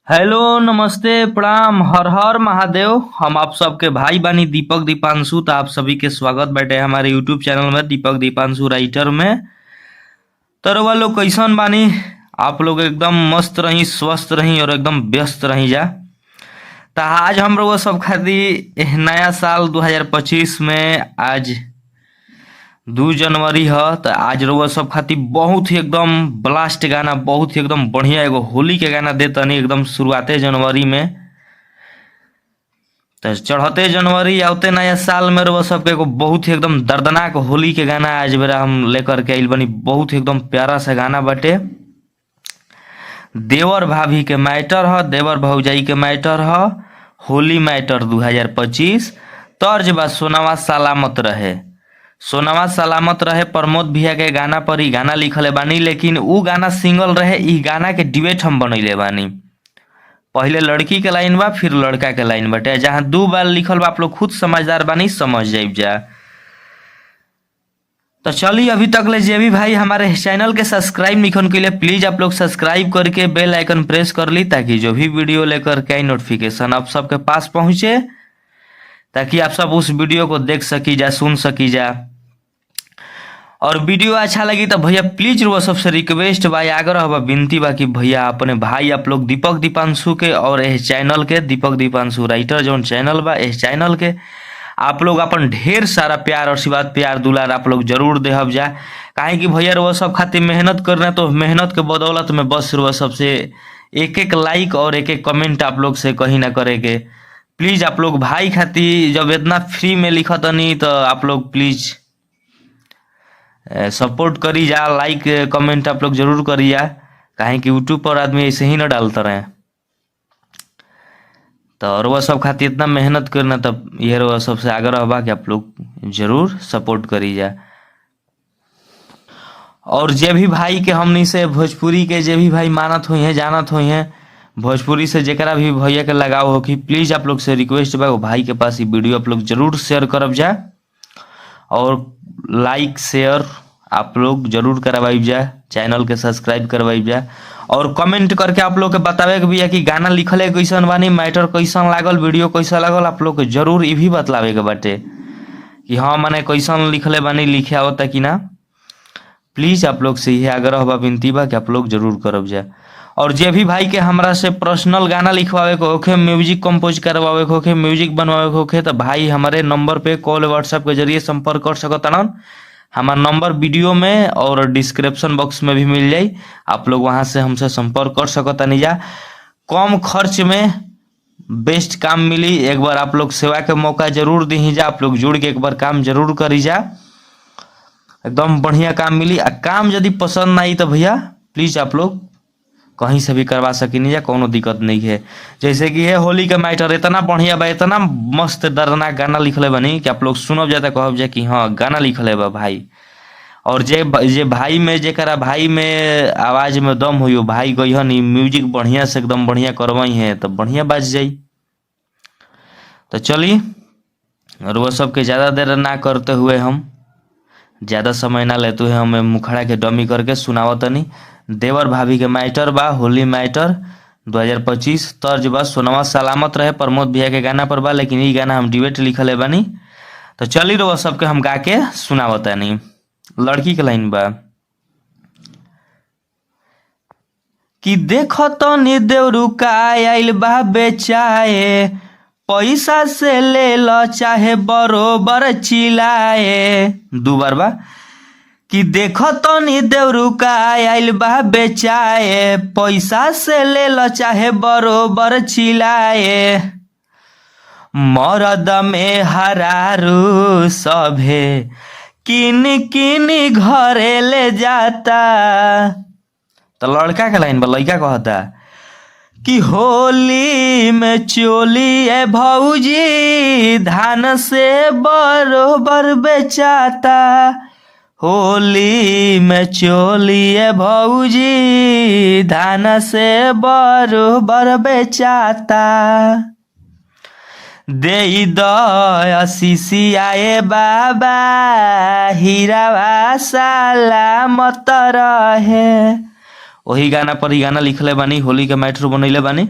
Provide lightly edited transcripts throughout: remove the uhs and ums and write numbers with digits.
Hello नमस्ते प्रणाम हर हर महादेव। हम आप सबके भाई बानी दीपक दीपांशु। तो आप सभी के स्वागत बैठे हमारे यूट्यूब चैनल में दीपक दीपांशु राइटर में। तो रउआ लोग कैसन बानी? आप लोग एकदम मस्त रही, स्वस्थ रही और एकदम व्यस्त रही जा। तो आज हम रउआ सब खातिर नया साल 2025 में आज 2 जनवरी ह। तो आज रउआ सब खातिर बहुत ही एकदम ब्लास्ट गाना, बहुत ही एकदम बढ़िया एगो होली के गाना दे तनी एकदम शुरुआते जनवरी में। तो चढ़ते जनवरी आवते नया साल में रउआ सबके एगो बहुत ही एकदम दर्दनाक होली के गाना आज बेरा हम लेकर के आइल बनी। बहुत ही एकदम प्यारा सा गाना बाटे। देवर भाभी के मैटर ह, देवर भौजाई के मैटर ह, होली मैटर 2025। तर्ज बा सोनावा सलामत रहे। सोनावा सलामत रहे प्रमोद भैया के गाना पर ही गाना लिखले बानी, लेकिन उ गाना सिंगल रहे। इ गाना के डिबेट हम बनैले बानी। पहले लड़की के लाइन बा, फिर लड़का के लाइन बाटे। जहाँ 2 बार लिखल बा, आप लोग खुद समझदार बानी, समझ जाइब जा। तो चलिए, अभी तक ले जे भी भाई हमारे चैनल के सब्सक्राइब निखन के लिए प्लीज आप लोग सब्सक्राइब करके बेल आइकन प्रेस कर ली, ताकि जो भी वीडियो लेकर के आई नोटिफिकेशन आप सबके पास पहुंचे, ताकि आप सब उस वीडियो को देख सकी जा, सुन सकी जा। और वीडियो अच्छा लगी तो भैया प्लीज वो सबसे रिक्वेस्ट बा, आग्रह बा, विनती बा कि भैया अपने भाई आप लोग दीपक दीपांशु के और इस चैनल के दीपक दीपांशु राइटर जो चैनल बा, इस चैनल के आप लोग अपन ढेर सारा प्यार आशीर्वाद प्यार दुलार आप लोग जरूर देहब जा। काहे कि भैया वो सब खातिर मेहनत करना, तो मेहनत के बदौलत में बस वो सबसे एक एक लाइक और एक एक कमेंट आप लोग से कहीं ना करे के। प्लीज आप लोग भाई खातिर जब इतना फ्री में लिखा तनी, तो आप लोग प्लीज सपोर्ट करी जा, लाइक कमेंट आप लोग जरूर करी जा। काहे कि यूट्यूब पर आदमी ऐसे ही ना डालता रहे। तो और वह सब खातिर इतना मेहनत करना, तब ये वह सबसे आग्रह बा कि आप लोग जरूर सपोर्ट करी जा। और जे भी भाई के हमनी से भोजपुरी के जे भी भाई मानत हुई हैं, जानत हुई हैं, भोजपुरी से जेकरा भी भैया के लगाव हो, कि प्लीज आप लोग से रिक्वेस्ट बा, वो भाई के पास ये वीडियो आप लोग जरूर शेयर करब जा। और लाइक शेयर आप लोग जरूर करवाइब जा, चैनल के सब्सक्राइब करवाइब जा। और कमेंट करके आप लोग के बतावे के भी है कि गाना लिखले कैसन बानी, मैटर कैसन लागल, वीडियो कैसा लागल। आप लोग के जरूर ये भी बतलावे के बाटे कि हाँ माने कैसन लिखले बानी, लिखे आवता कि ना। प्लीज आप लोग से यही आग्रह बा, विनती बा कि आप लोग जरूर करब जा। और जे भी भाई के हमरा से पर्सनल गाना लिखवावे को होखे, म्यूजिक कंपोज करवावे को होखे, म्यूजिक बनवावे को होखे, तो भाई हमारे नंबर पे कॉल व्हाट्सएप के जरिए संपर्क कर सकतान। हमारा नंबर वीडियो में और डिस्क्रिप्शन बॉक्स में भी मिल जाई। आप लोग वहां से हमसे संपर्क कर सकतानी जा। कम खर्च में बेस्ट काम मिली। एक बार आप लोग सेवा के मौका जरूर दी जा। आप लोग जुड़ के एक बार काम जरूर करी जा, एकदम बढ़िया काम मिली। काम यदि पसंद ना आई तो भैया प्लीज आप लोग कहीं से भी करवा सकिनी जा, कोनो दिक्कत नहीं है। जैसे कि है होली का मैटर इतना बढ़िया बा, इतना मस्त दर्दनाक गाना लिखले बनी कि आप लोग सुनब जाता कहब जा कि हाँ गाना लिखले बा भाई। और जे भाई में जेकरा भाई में आवाज में दम हुई, भाई गईहन म्यूजिक बढ़िया से एकदम बढ़िया करवाई है, तो बढ़िया बाज जाई। तो चलिए, और वो सबके ज्यादा देर ना करते हुए, हम ज्यादा समय ना लेते हुए, हमें मुखड़ा के डमी करके सुनावतनी। देवर भाभी के मैटर बा, होली मैटर 2025। तर्ज बा सोनवा सलामत रहे, प्रमोद भैया के गाना पर बा, लेकिन ये गाना हम डिबेट लिखले बानी। तो चली रहो सबके हम गा के सुनावतानी। लड़की के लाइन बा कि देखो तो नि देवरू का आइल बा बेचाए, पैसा से ले लो चाहे बरोबर चिल्लाए। 2 बार बा कि देखो तो नि देवरू का आइल बा बेचाए, पैसा से ले लो चाहे बरोबर चिल्लाए। मरद में हरारू सभे किन किन घरे ले जाता। तो लड़का के लाइन बा, लड़का कहता कि होली में चोली है भौजी, धान से बरोबर बेचाता। होली में चोली है भौजी, धान से बरोबर बेचाता। दे दीसी आए बाबा, हीरावा सलामत रहे। वही गाना पर ही गाना लिखले बानी, होली के मैटर बनैले बानी।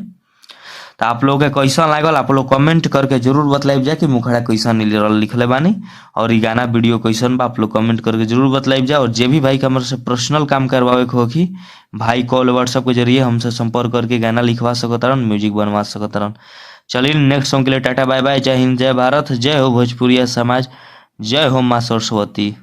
तो आप लोग के कैसा लागल आप लोग कमेंट करके जरूर बतलाइब जा कि मुखड़ा कैसन लिखले बानी और ई गाना वीडियो कैसन बा। आप लोग कमेंट करके जरूर बतलाइब जा। और जे भी भाई का हमारे से पर्सनल काम करवावे के होखी भाई कॉल व्हाट्सएप के जरिए हमसे संपर्क करके गाना लिखवा सकतारन, म्यूजिक बनवा सकतारन। चलिए नेक्स्ट सॉन्ग के लिए टाटा बाय बाय। जय हिंद, जय भारत, जय हो भोजपुरिया समाज, जय हो माँ सरस्वती।